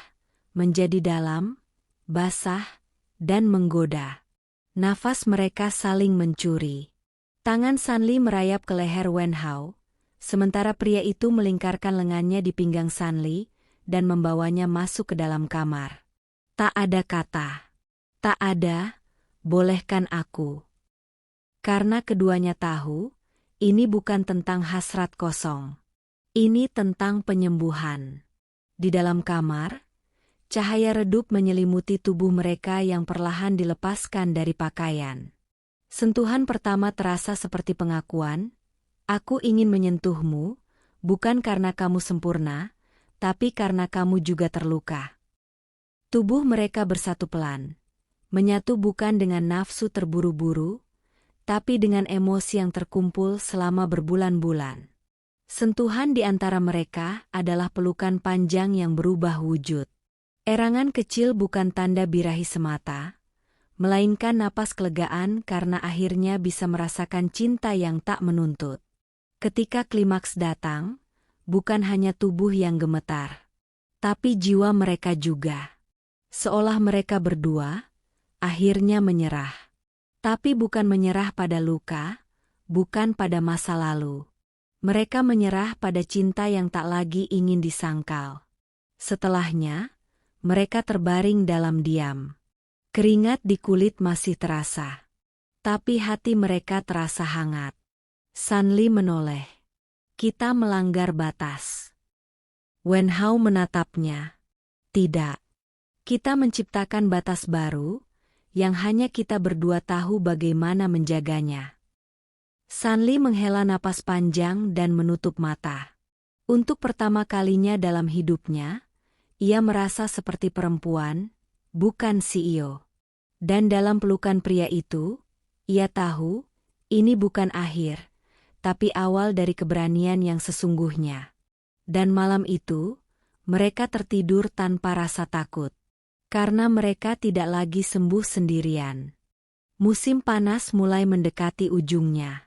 menjadi dalam, basah, dan menggoda. Nafas mereka saling mencuri. Tangan Sanli merayap ke leher Wen Hao, sementara pria itu melingkarkan lengannya di pinggang Sanli dan membawanya masuk ke dalam kamar. Tak ada kata. Tak ada, bolehkan aku. Karena keduanya tahu, ini bukan tentang hasrat kosong. Ini tentang penyembuhan. Di dalam kamar, cahaya redup menyelimuti tubuh mereka yang perlahan dilepaskan dari pakaian. Sentuhan pertama terasa seperti pengakuan, aku ingin menyentuhmu, bukan karena kamu sempurna, tapi karena kamu juga terluka. Tubuh mereka bersatu pelan, menyatu bukan dengan nafsu terburu-buru, tapi dengan emosi yang terkumpul selama berbulan-bulan. Sentuhan di antara mereka adalah pelukan panjang yang berubah wujud. Erangan kecil bukan tanda birahi semata, melainkan napas kelegaan karena akhirnya bisa merasakan cinta yang tak menuntut. Ketika klimaks datang, bukan hanya tubuh yang gemetar, tapi jiwa mereka juga. Seolah mereka berdua, akhirnya menyerah. Tapi bukan menyerah pada luka, bukan pada masa lalu. Mereka menyerah pada cinta yang tak lagi ingin disangkal. Setelahnya, mereka terbaring dalam diam. Keringat di kulit masih terasa. Tapi hati mereka terasa hangat. Sanli menoleh. Kita melanggar batas. Wen Hao menatapnya. Tidak. Kita menciptakan batas baru, yang hanya kita berdua tahu bagaimana menjaganya. Sanli menghela napas panjang dan menutup mata. Untuk pertama kalinya dalam hidupnya, ia merasa seperti perempuan, bukan CEO. Dan dalam pelukan pria itu, ia tahu, ini bukan akhir, tapi awal dari keberanian yang sesungguhnya. Dan malam itu, mereka tertidur tanpa rasa takut. Karena mereka tidak lagi sembuh sendirian. Musim panas mulai mendekati ujungnya.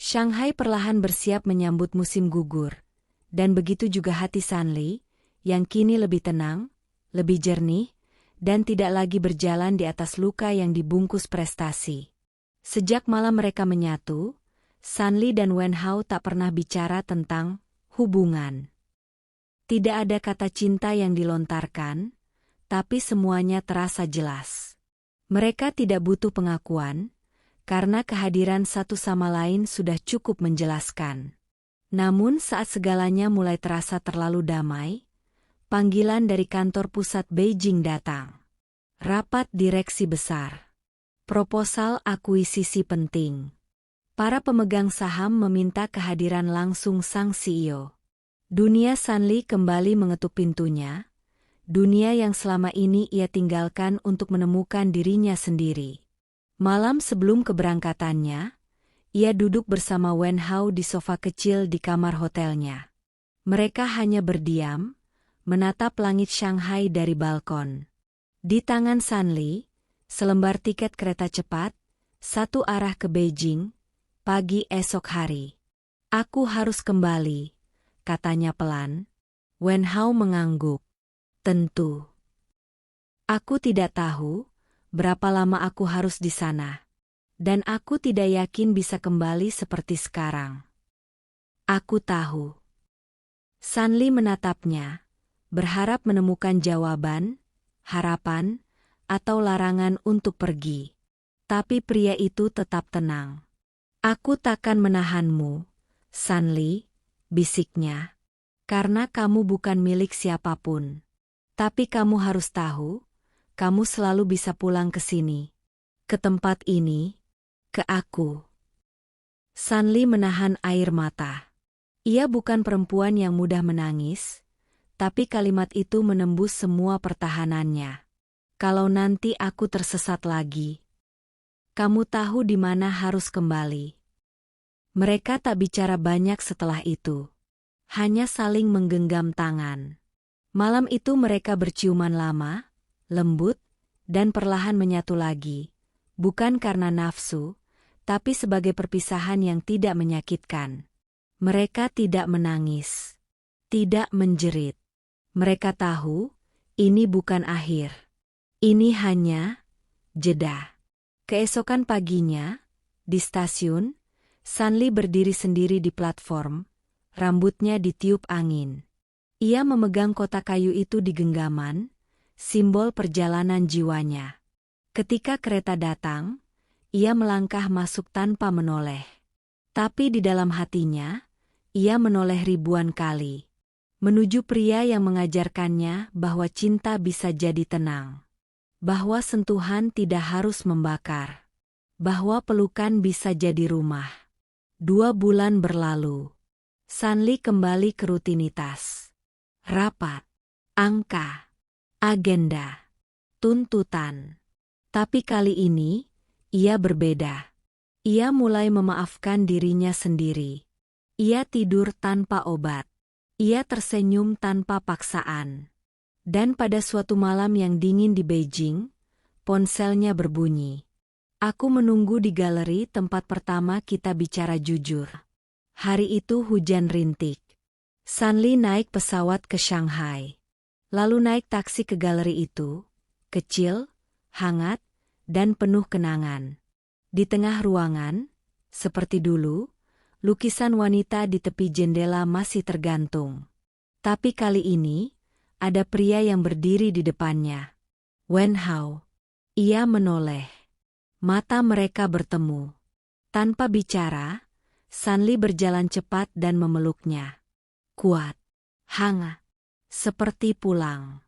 Shanghai perlahan bersiap menyambut musim gugur, dan begitu juga hati Sanli, yang kini lebih tenang, lebih jernih, dan tidak lagi berjalan di atas luka yang dibungkus prestasi. Sejak malam mereka menyatu, Sanli dan Wen Hao tak pernah bicara tentang hubungan. Tidak ada kata cinta yang dilontarkan, tapi semuanya terasa jelas. Mereka tidak butuh pengakuan, karena kehadiran satu sama lain sudah cukup menjelaskan. Namun saat segalanya mulai terasa terlalu damai, panggilan dari kantor pusat Beijing datang. Rapat direksi besar. Proposal akuisisi penting. Para pemegang saham meminta kehadiran langsung sang CEO. Dunia Sanli kembali mengetuk pintunya, dunia yang selama ini ia tinggalkan untuk menemukan dirinya sendiri. Malam sebelum keberangkatannya, ia duduk bersama Wen Hao di sofa kecil di kamar hotelnya. Mereka hanya berdiam, menatap langit Shanghai dari balkon. Di tangan Sanli, selembar tiket kereta cepat, satu arah ke Beijing, pagi esok hari. Aku harus kembali, katanya pelan. Wen Hao mengangguk. Tentu. Aku tidak tahu berapa lama aku harus di sana. Dan aku tidak yakin bisa kembali seperti sekarang. Aku tahu. Sanli menatapnya, berharap menemukan jawaban, harapan, atau larangan untuk pergi. Tapi pria itu tetap tenang. Aku takkan menahanmu, Sanli, bisiknya. Karena kamu bukan milik siapapun. Tapi kamu harus tahu, kamu selalu bisa pulang ke sini. Ke tempat ini, ke aku. Sanli menahan air mata. Ia bukan perempuan yang mudah menangis, tapi kalimat itu menembus semua pertahanannya. Kalau nanti aku tersesat lagi, kamu tahu di mana harus kembali. Mereka tak bicara banyak setelah itu. Hanya saling menggenggam tangan. Malam itu mereka berciuman lama, lembut, dan perlahan menyatu lagi. Bukan karena nafsu, tapi sebagai perpisahan yang tidak menyakitkan. Mereka tidak menangis. Tidak menjerit. Mereka tahu, ini bukan akhir. Ini hanya jeda. Keesokan paginya, di stasiun, Sanli berdiri sendiri di platform, rambutnya ditiup angin. Ia memegang kotak kayu itu di genggaman, simbol perjalanan jiwanya. Ketika kereta datang, ia melangkah masuk tanpa menoleh. Tapi di dalam hatinya, ia menoleh ribuan kali. Menuju pria yang mengajarkannya bahwa cinta bisa jadi tenang. Bahwa sentuhan tidak harus membakar. Bahwa pelukan bisa jadi rumah. 2 bulan berlalu. Sanli kembali ke rutinitas. Rapat, angka, agenda, tuntutan. Tapi kali ini, ia berbeda. Ia mulai memaafkan dirinya sendiri. Ia tidur tanpa obat. Ia tersenyum tanpa paksaan. Dan pada suatu malam yang dingin di Beijing, ponselnya berbunyi. Aku menunggu di galeri tempat pertama kita bicara jujur. Hari itu hujan rintik. Sanli naik pesawat ke Shanghai. Lalu naik taksi ke galeri itu, kecil, hangat, dan penuh kenangan. Di tengah ruangan, seperti dulu, lukisan wanita di tepi jendela masih tergantung. Tapi kali ini, ada pria yang berdiri di depannya. Wen Hao. Ia menoleh. Mata mereka bertemu. Tanpa bicara, Sanli berjalan cepat dan memeluknya. Kuat, hangat, seperti pulang.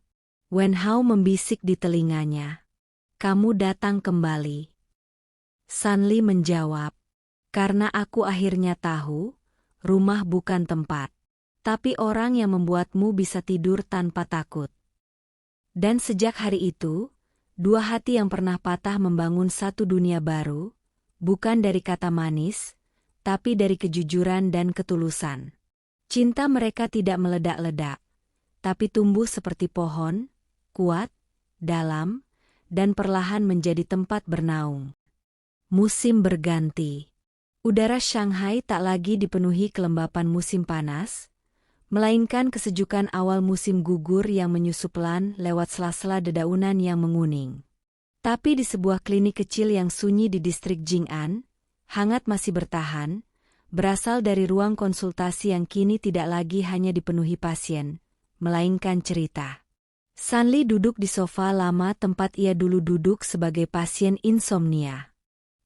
Wen Hao membisik di telinganya. Kamu datang kembali. Sanli menjawab. Karena aku akhirnya tahu, rumah bukan tempat. Tapi orang yang membuatmu bisa tidur tanpa takut. Dan sejak hari itu, 2 hati yang pernah patah membangun satu dunia baru, bukan dari kata manis, tapi dari kejujuran dan ketulusan. Cinta mereka tidak meledak-ledak, tapi tumbuh seperti pohon, kuat, dalam, dan perlahan menjadi tempat bernaung. Musim berganti. Udara Shanghai tak lagi dipenuhi kelembapan musim panas, melainkan kesejukan awal musim gugur yang menyusup pelan lewat sela-sela dedaunan yang menguning. Tapi di sebuah klinik kecil yang sunyi di distrik Jing'an, hangat masih bertahan, berasal dari ruang konsultasi yang kini tidak lagi hanya dipenuhi pasien, melainkan cerita. Sanli duduk di sofa lama tempat ia dulu duduk sebagai pasien insomnia.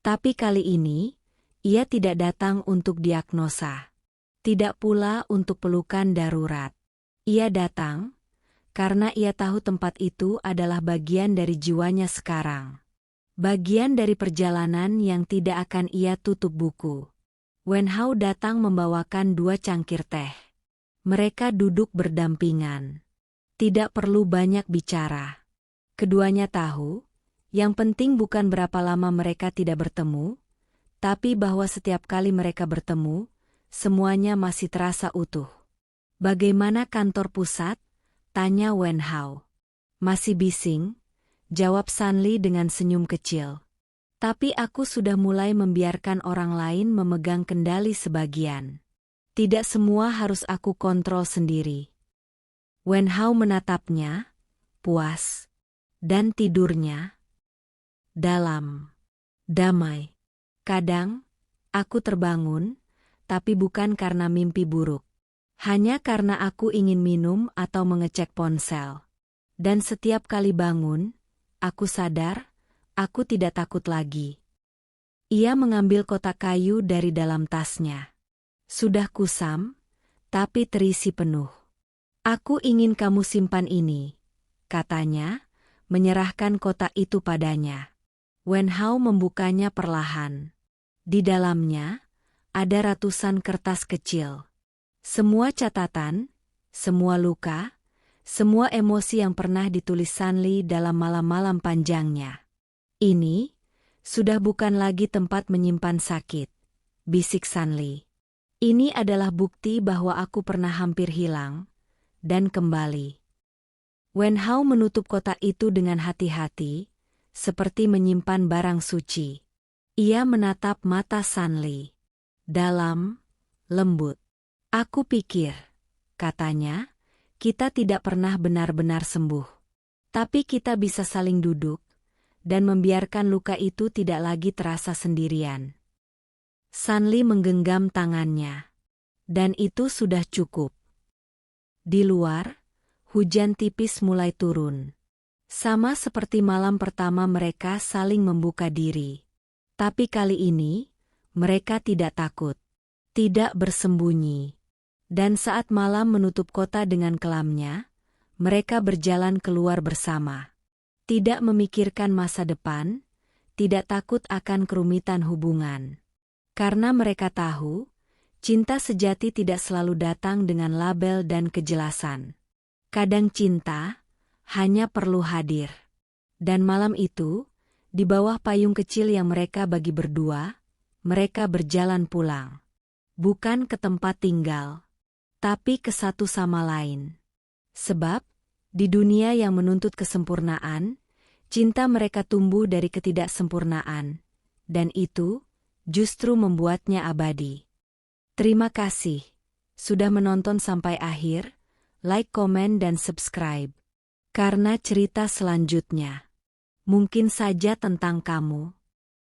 Tapi kali ini, ia tidak datang untuk diagnosa. Tidak pula untuk pelukan darurat. Ia datang karena ia tahu tempat itu adalah bagian dari jiwanya sekarang. Bagian dari perjalanan yang tidak akan ia tutup buku. Wen Hao datang membawakan 2 cangkir teh. Mereka duduk berdampingan. Tidak perlu banyak bicara. Keduanya tahu, yang penting bukan berapa lama mereka tidak bertemu, tapi bahwa setiap kali mereka bertemu, semuanya masih terasa utuh. Bagaimana kantor pusat? Tanya Wen Hao. Masih bising, jawab Sanli dengan senyum kecil. Tapi aku sudah mulai membiarkan orang lain memegang kendali sebagian. Tidak semua harus aku kontrol sendiri. Wen Hao menatapnya, puas, dan tidurnya dalam, damai. Kadang, aku terbangun, tapi bukan karena mimpi buruk. Hanya karena aku ingin minum atau mengecek ponsel. Dan setiap kali bangun, aku sadar, aku tidak takut lagi. Ia mengambil kotak kayu dari dalam tasnya. Sudah kusam, tapi terisi penuh. Aku ingin kamu simpan ini, katanya, menyerahkan kotak itu padanya. Wen Hao membukanya perlahan. Di dalamnya, ada ratusan kertas kecil. Semua catatan, semua luka, semua emosi yang pernah ditulis Sanli dalam malam-malam panjangnya. Ini sudah bukan lagi tempat menyimpan sakit, bisik Sanli. Ini adalah bukti bahwa aku pernah hampir hilang dan kembali. Wen Hao menutup kotak itu dengan hati-hati, seperti menyimpan barang suci. Ia menatap mata Sanli. Dalam, lembut. Aku pikir, katanya, kita tidak pernah benar-benar sembuh. Tapi kita bisa saling duduk, dan membiarkan luka itu tidak lagi terasa sendirian. Sanli menggenggam tangannya. Dan itu sudah cukup. Di luar, hujan tipis mulai turun. Sama seperti malam pertama mereka saling membuka diri. Tapi kali ini, mereka tidak takut. Tidak bersembunyi. Dan saat malam menutup kota dengan kelamnya, mereka berjalan keluar bersama. Tidak memikirkan masa depan, tidak takut akan kerumitan hubungan. Karena mereka tahu, cinta sejati tidak selalu datang dengan label dan kejelasan. Kadang cinta hanya perlu hadir. Dan malam itu, di bawah payung kecil yang mereka bagi berdua, mereka berjalan pulang. Bukan ke tempat tinggal, tapi ke satu sama lain. Sebab, di dunia yang menuntut kesempurnaan, cinta mereka tumbuh dari ketidaksempurnaan, dan itu justru membuatnya abadi. Terima kasih sudah menonton sampai akhir, like, komen, dan subscribe. Karena cerita selanjutnya mungkin saja tentang kamu.